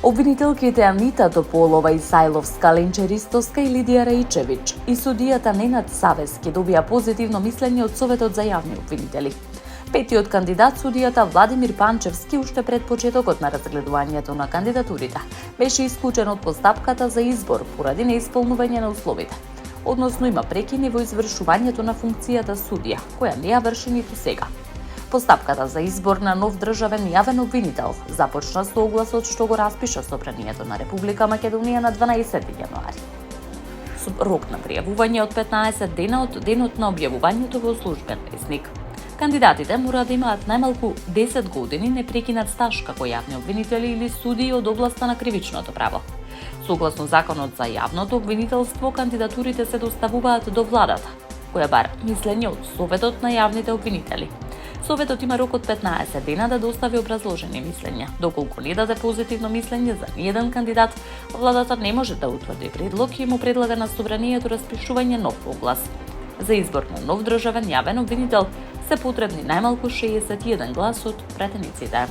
Обвинителките Анита Тополова, Исајловска, Ленчеристоска и Лидија Раичевиќ и судијата Ненад Савески добија позитивно мислење од Советот за јавни обвинители. Петиот кандидат, судијата Владимир Панчевски, уште пред почетокот на разгледувањето на кандидатурите, беше исклучен од постапката за избор поради неисполнување на условите. Односно има прекини во извршувањето на функцијата судија, која не ја врши ниту сега. Постапката за избор на нов државен јавен обвинител започна со огласот што го распиша Собранието на Република Македонија на 12 јануари. Со рок на пријавување од 15 дена од денот на објавувањето во службен весник. Кандидатите мора да имаат најмалку 10 години непрекинат стаж како јавни обвинители или судии од областа на кривичното право. Согласно Законот за јавното обвинителство, кандидатурите се доставуваат до владата, која бара мислење од Советот на јавните обвинители. Советот има рок од 15 дена да достави образложени мислења. Доколку не даде позитивно мислење за ниеден кандидат, владата не може да утврди предлог и му предлага на Собранието распишување нов оглас. За избор на нов државен јавен обвинител се потребни најмалку 61 глас од пратениците.